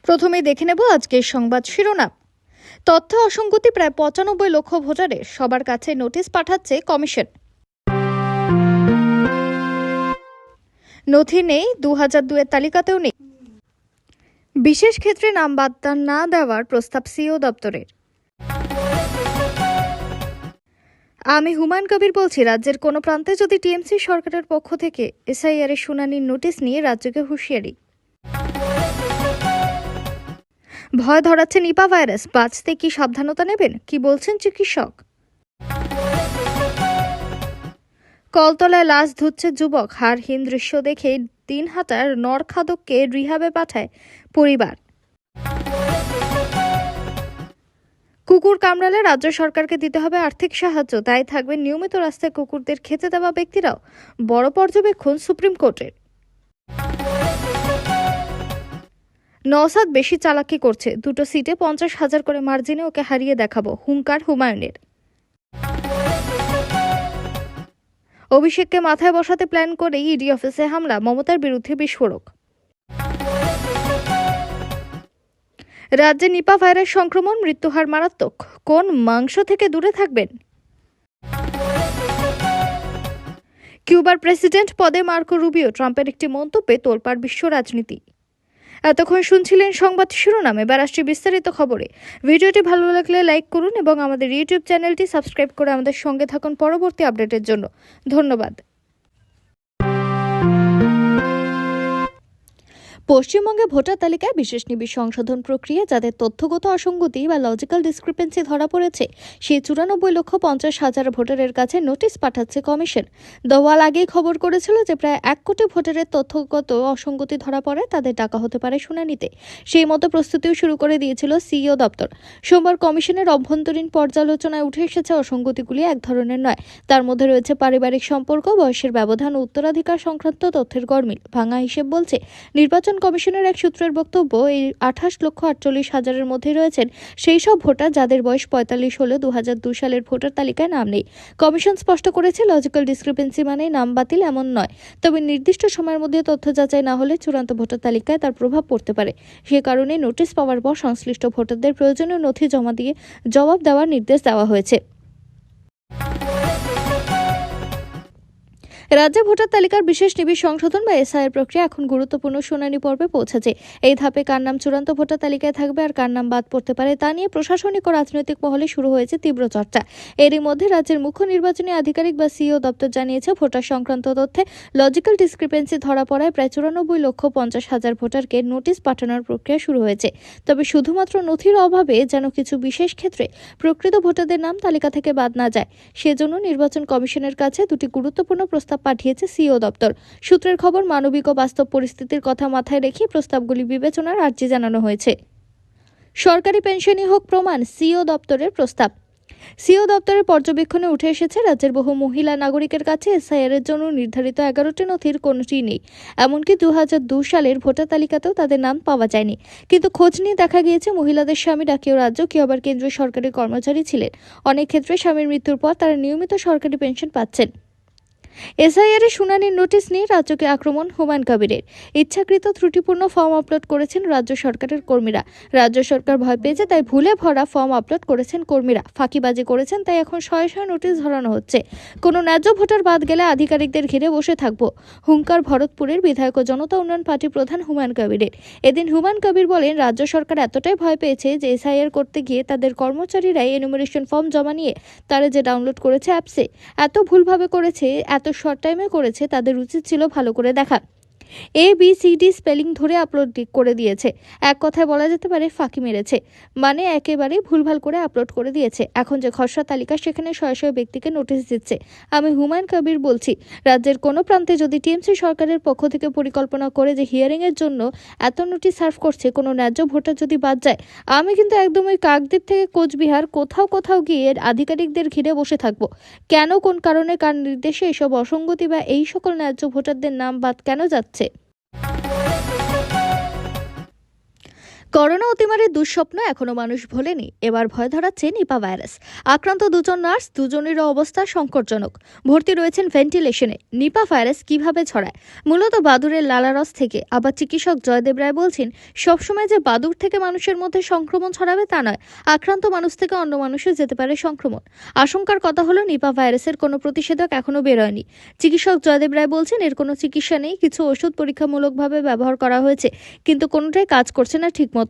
প্রথমে দেখে নেব আজকের সংবাদ শিরোনাম। তথ্য অসঙ্গতি প্রায় ৯৫ লক্ষ ভোটারের, সবার কাছে নোটিশ পাঠাচ্ছে কমিশন। নথি নেই, ২০০২ এর তালিকাতেও নেই। বিশেষ ক্ষেত্রে নাম বাদ না দেওয়ার প্রস্তাব সিও দপ্তরের। আমি হুমায়ুন কবির বলছি, রাজ্যের কোনো প্রান্তে যদি টিএমসি সরকারের পক্ষ থেকে এসআইআর এর শুনানির নোটিশ নিয়ে রাজ্যকে হুঁশিয়ারি। ভয় ধরাচ্ছে নিপা ভাইরাস, বাঁচতে কি সাবধানতা নেবেন, কি বলছেন চিকিৎসক। কলতলায় লাশ ধুচ্ছে যুবক, হাড়হীন দৃশ্য দেখে দিনহাটার নরখাদককে রিহাবে পাঠায় পরিবার। কুকুর কামড়ালে রাজ্য সরকারকে দিতে হবে আর্থিক সাহায্য, তাই থাকবে নিয়মিত রাস্তায় কুকুরদের খেতে দেওয়া ব্যক্তিরাও, বড় পর্যবেক্ষণ সুপ্রিম কোর্টের। নওশাদ বেশি চালাকি করছে, দুটো সিটে ৫০,০০০ করে মার্জিনে ওকে হারিয়ে দেখাবো, হুঙ্কার হুমায়ুনের। অভিষেককে মাথায় বসাতে প্ল্যান করেই ইডি অফিসে হামলা, মমতার বিরুদ্ধে বিস্ফোরক। রাজ্যে নিপা ভাইরাস সংক্রমণ, মৃত্যুহার মারাত্মক, কোন মাংস থেকে দূরে থাকবেন। কিউবার প্রেসিডেন্ট পদে মার্কো রুবিও, ট্রাম্পের একটি মন্তব্যে তোলপাড় বিশ্ব রাজনীতি। এতক্ষণ শুনছিলেন সংবাদ শিরোনাম, এবার আসছি বিস্তারিত খবরে। ভিডিওটি ভালো লাগলে লাইক করুন এবং আমাদের ইউটিউব চ্যানেলটি সাবস্ক্রাইব করে আমাদের সঙ্গে থাকুন পরবর্তী আপডেটের জন্য। ধন্যবাদ। পশ্চিমবঙ্গে ভোটার তালিকায় বিশেষ নিবিড় সংশোধন প্রক্রিয়া, যাদের তথ্যগত অসঙ্গতি বা লজিক্যাল ডিসক্রিপেন্সি ধরা পড়েছে, সেই ৯৪,৫০,০০০ ভোটারের কাছে নোটিশ পাঠাচ্ছে কমিশন। দ্য ওয়াল আগেই খবর করেছিল যে প্রায় ১ কোটি ভোটারের তথ্যগত অসঙ্গতি ধরা পড়ে তাদের ডাকা হতে পারে শুনানিতে। সেই মতো প্রস্তুতিও শুরু করে দিয়েছিল সিইও দপ্তর। সোমবার কমিশনের অভ্যন্তরীণ পর্যালোচনায় উঠে এসেছে অসঙ্গতিগুলি এক ধরনের নয়, তার মধ্যে রয়েছে পারিবারিক সম্পর্ক, বয়সের ব্যবধান ও উত্তরাধিকার সংক্রান্ত তথ্যের গরমিল। ভাঙা হিসেব বলছে, নির্বাচন কমিশনের এক সূত্রের বক্তব্য, এই ২৮,৪৮,০০০-এর মধ্যে রয়েছেন সেই সব ভোটার যাদের বয়স ৪৫ হলেও ২০০২ সালের ভোটার তালিকায় নাম নেই। কমিশন স্পষ্ট করেছে, লজিক্যাল ডিসক্রিপেন্সি মানে নাম বাতিল এমন নয়, তবে নির্দিষ্ট সময়ের মধ্যে তথ্য যাচাই না হলে চূড়ান্ত ভোটার তালিকায় তার প্রভাব পড়তে পারে। সে কারণে নোটিশ পাওয়ার পর সংশ্লিষ্ট ভোটারদের প্রয়োজনীয় নথি জমা দিয়ে জবাব দেওয়ার নির্দেশ দেওয়া হয়েছে। রাজ্যে ভোটার তালিকার বিশেষ নিবিড় সংশোধন বা এসআইআর প্রক্রিয়া এখন গুরুত্বপূর্ণ শুনানি পর্বে পৌঁছেছে। এই ধাপে কার নাম চূড়ান্ত ভোটার তালিকায় থাকবে আর কার নাম বাদ পড়তে পারে তা নিয়ে প্রশাসনিক ও রাজনৈতিক মহলে শুরু হয়েছে তীব্র চর্চা। এরই মধ্যে রাজ্যের মুখ্য নির্বাচনী আধিকারিক বা সিইও দপ্তর জানিয়েছে, ভোটার সংক্রান্ত তথ্যে লজিক্যাল ডিসক্রিপেন্সি ধরা পড়ায় প্রায় ৯৪,৫০,০০০ ভোটারকে নোটিশ পাঠানোর প্রক্রিয়া শুরু হয়েছে। তবে শুধুমাত্র নথির অভাবে যেন কিছু বিশেষ ক্ষেত্রে প্রকৃত ভোটারদের নাম তালিকা থেকে বাদ না যায়, সেজন্য নির্বাচন কমিশনের কাছে দুটি গুরুত্বপূর্ণ প্রস্তাব পাঠিয়েছে সিইও দপ্তর। সূত্রের খবর, মানবিক ও বাস্তব পরিস্থিতির কথা মাথায় রেখে প্রস্তাবগুলি বিবেচনার আর্জি জানানো হয়েছে। সরকারি পেনশনই হোক প্রমাণ, সিইও দপ্তরের প্রস্তাব। সিইও দপ্তরের পর্যবেক্ষণে উঠে এসেছে, রাজ্যের বহু মহিলা নাগরিকের কাছে এসআইআর এর জন্য নির্ধারিত ১১টি নথির কোনটি নেই। এমনকি ২০০২ সালের ভোটার তালিকাতেও তাদের নাম পাওয়া যায়নি। কিন্তু খোঁজ নিয়ে দেখা গিয়েছে, মহিলাদের স্বামীরা কেউ রাজ্য, কেউ আবার কেন্দ্রীয় সরকারি কর্মচারী ছিলেন। অনেক ক্ষেত্রে স্বামীর মৃত্যুর পর তারা নিয়মিত সরকারি পেনশন পাচ্ছেন। এসআইআর এর শুনানির নোটিশ নিয়ে রাজ্যকে আক্রমণ হুমায়ুন কবিরের। ইচ্ছাকৃত ত্রুটিপূর্ণ ফর্ম আপলোড করেছেন রাজ্য সরকারের কর্মীরা। রাজ্য সরকার ভয় পেয়েছে, তাই ভুলে ভরা ফর্ম আপলোড করেছেন কর্মীরা। ফাঁকিবাজি করেছেন, তাই এখন শয়ে শয়ে নোটিশ ধরানো হচ্ছে। কোনো ন্যায্য ভোটার বাদ গেলে আধিকারিকদের ঘিরে বসে থাকবো, হুঙ্কার ভরতপুরের বিধায়ক ও জনতা উন্নয়ন পার্টি প্রধান হুমায়ুন কবিরের। এদিন হুমায়ুন কবির বলেন, রাজ্য সরকার এতটাই ভয় পেয়েছে যে এসআইআর করতে গিয়ে তাদের কর্মচারীরাই এনুমারেশন ফর্ম জমা নিয়ে তারা যে ডাউনলোড করেছে অ্যাপসে, এত ভুলভাবে করেছে, এত শর্ট টাইমে করেছে, তাদের উচিত ছিল ভালো করে দেখা। ABCD স্পেলিং ধরে আপলোড করে দিয়েছে। এক কথায় বলা যেতে পারে ফাঁকি মেরেছে, মানে একেবারেই ভুলভাল করে আপলোড করে দিয়েছে। এখন যে খসড়া তালিকা, সেখানে শয়ে শয়ে ব্যক্তিকে নোটিশ দিচ্ছে। আমি হুমায়ুন কবির বলছি, রাজ্যের কোনো প্রান্তে যদি টিএমসি সরকারের পক্ষ থেকে পরিকল্পনা করে যে হিয়ারিং এর জন্য এত নোটিশ সার্ভ করছে, কোনো ন্যায্য ভোটার যদি বাদ যায়, আমি কিন্তু একদম ওই কাকদ্বীপ থেকে কোচবিহার কোথাও কোথাও গিয়ে আধিকারিকদের ঘিরে বসে থাকবো। কেন, কোন কারণে, কার নির্দেশে এসব অসঙ্গতি বা এই সকল ন্যায্য ভোটারদের নাম বাদ কেন যাচ্ছে। করোনা অতিমারির দুঃস্বপ্ন এখনো মানুষ ভোলেনি। এবার ভয় ধরাচ্ছে নিপা ভাইরাস। আক্রান্ত দুজন নার্স, দুজনেরও অবস্থা সংকটজনক। ভর্তি রয়েছেন ভেন্টিলেশনে। নিপা ভাইরাস কিভাবে ছড়ায়? মূলত বাদুড়ের লালারস থেকে। আবার চিকিৎসক জয়দেব রায় বলছেন, সবসময় যে বাদুড় থেকে মানুষের মধ্যে সংক্রমণ ছড়াবে তা নয়, আক্রান্ত মানুষ থেকে অন্য মানুষে যেতে পারে সংক্রমণ। আশঙ্কার কথা হলো, নিপা ভাইরাসের কোনো প্রতিষেধক এখনো বেরোয়নি। চিকিৎসক জয়দেব রায় বলছেন, এর কোনো চিকিৎসা নেই। কিছু ওষুধ পরীক্ষামূলকভাবে ব্যবহার করা হয়েছে, কিন্তু কোনোটাই কাজ করছে না ঠিকমতো।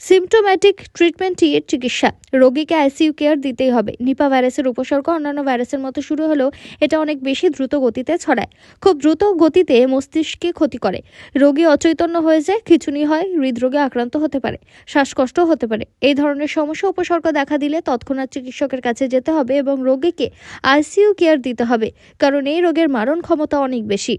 সিমটোম্যাটিক ট্রিটমেন্টই এর চিকিৎসা। রোগীকে আইসিইউ কেয়ার দিতেই হবে। নিপা ভাইরাসের উপসর্গ অন্যান্য ভাইরাসের মতো শুরু হলেও এটা অনেক বেশি দ্রুত গতিতে ছড়ায়। খুব দ্রুত গতিতে মস্তিষ্কে ক্ষতি করে। রোগী অচৈতন্য হয়ে যায়, খিঁচুনি হয়, হৃদরোগে আক্রান্ত হতে পারে, শ্বাসকষ্ট হতে পারে। এই ধরনের সমস্যা উপসর্গ দেখা দিলে তৎক্ষণাৎ চিকিৎসকের কাছে যেতে হবে এবং রোগীকে আইসিইউ কেয়ার দিতে হবে, কারণ এই রোগের মারণ ক্ষমতা অনেক বেশি।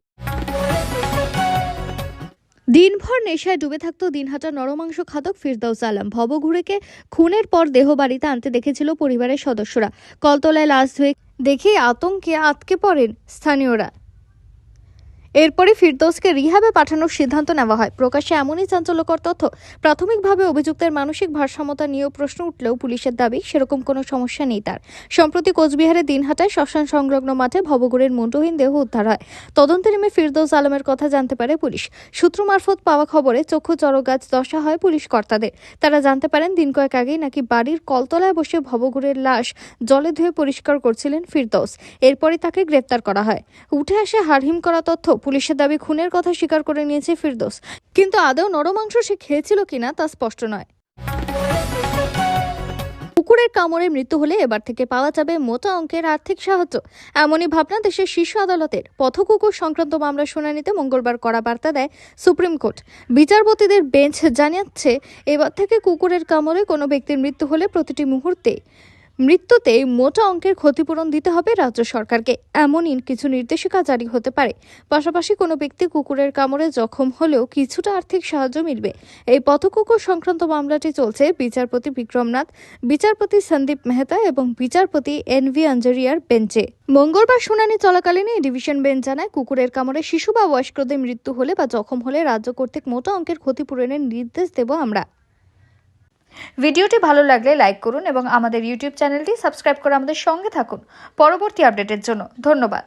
দিনভর নেশায় ডুবে থাকতো দিনহাটার নরমাংস খাদক ফিরদৌস আলম। ভবঘুরেকে খুনের পর দেহ বাড়িতে আনতে দেখেছিল পরিবারের সদস্যরা। কলতলায় লাশ ধুয়ে দেখেই আতঙ্কে আটকে পড়েন স্থানীয়রা। এরপরে ফিরদৌসকে রিহ্যাবে পাঠানোর সিদ্ধান্ত নেওয়া হয়। প্রকাশ্যে এমনই চাঞ্চল্যকর তথ্য। প্রাথমিকভাবে অভিযুক্তের মানসিক ভারসাম্যতা নিয়েও প্রশ্ন উঠলেও পুলিশের দাবি সেরকম কোনো সমস্যা নেই তার। সম্প্রতি কোচবিহারের দিনহাটায় শ্মশান সংলগ্ন মাঠে ভবঘুরের মুন্ডহীন দেহ উদ্ধার হয়। তদন্তে নেমে ফিরদৌস আলমের কথা জানতে পারে পুলিশ। সূত্র মারফত পাওয়া খবরে চক্ষু চড়কগাছ দশা হয় পুলিশ কর্তাদের। তারা জানতে পারেন, দিন কয়েক আগেই নাকি বাড়ির কলতলায় বসে ভবঘুরের লাশ জলে ধুয়ে পরিষ্কার করছিলেন ফিরদৌস। এরপরই তাকে গ্রেপ্তার করা হয়। উঠে আসে হাড়হিম করা তথ্য। পুলিশের দাবি, খুনের কথা স্বীকার করে নিয়েছে ফিরদৌস, কিন্তু আদৌ নরমাংস সে খেয়েছিল কিনা তা স্পষ্ট নয়। কুকুরের কামড়ে মৃত্যু হলে এবার থেকে পাওয়া যাবে মোটা অঙ্কের আর্থিক সাহায্য। এমনই ভাবনা দেশের শীর্ষ আদালতের। পথকুকুর সংক্রান্ত মামলার শুনানিতে মঙ্গলবার কড়া বার্তা দেয় সুপ্রিম কোর্ট। বিচারপতিদের বেঞ্চ জানিয়েছে, এবার থেকে কুকুরের কামড়ে কোনো ব্যক্তির মৃত্যু হলে প্রতিটি মৃত্যুতে মোটা অঙ্কের ক্ষতিপূরণ দিতে হবে রাজ্য সরকারকে। এমনই কিছু নির্দেশিকা জারি হতে পারে। পাশাপাশি কোনো ব্যক্তি কুকুরের কামড়ে জখম হলেও কিছুটা আর্থিক সাহায্য মিলবে। এই পথকুকুর সংক্রান্ত মামলাটি চলছে বিচারপতি বিক্রম নাথ, বিচারপতি সন্দীপ মেহতা এবং বিচারপতি এনভি আঞ্জারিয়ার বেঞ্চে। মঙ্গলবার শুনানি চলাকালীন এই ডিভিশন বেঞ্চ জানায়, কুকুরের কামড়ে শিশু বা বয়স্কদের মৃত্যু হলে বা জখম হলে রাজ্য কর্তৃক মোটা অঙ্কের ক্ষতিপূরণের নির্দেশ দেব আমরা। ভিডিওটি ভালো লাগলে লাইক করুন এবং আমাদের ইউটিউব চ্যানেলটি সাবস্ক্রাইব করে আমাদের সঙ্গে থাকুন পরবর্তী আপডেটের জন্য। ধন্যবাদ।